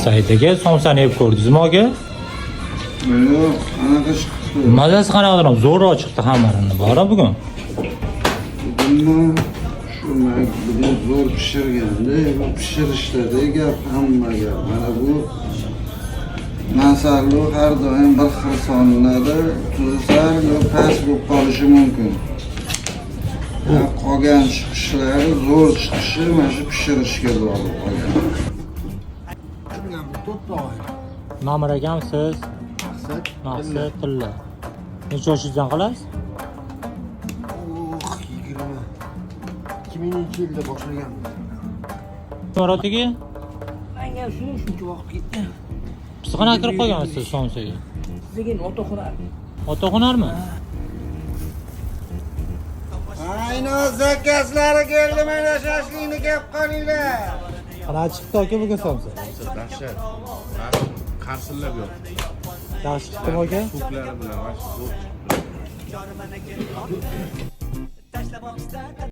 Saytiga somsani yeb ko'rdingizmi aka? Yo'q, anaqa chiqdi. Mazasi qanaqadir zo'rroq chiqdi hammarini. Bora bugun. Bugun shu makbuli zo'r pishirganda, bu pishirishda gap hamma gap. Mana bu masalli har doim bir xil sonlarda tuzi sal past bo'lib qolishi mumkin. Qolgan chiqishlari zo'r chiqishi mana shu pishirishga bog'liq qolgan. Ma'mur akamsiz? Maqsad Tilla. Necha yoshingizdan qolasiz? 2000 yilda boshlaganmiz. Murodiga Menga shuncha vaqt ketdi. siz qanaqa kirib qolgansiz somsaga? Sizga ota xunar. Ota hunarmi? Ayno zakazlari keldi, mana shashlikni kelib qolinglar. Qanaqa chiqdi aka bugun somsa? Dahshat. Qarsillab yo'q. Yaxshi chiqdimi aka? Ko'klari bilan mana shu zo'r chiqdi.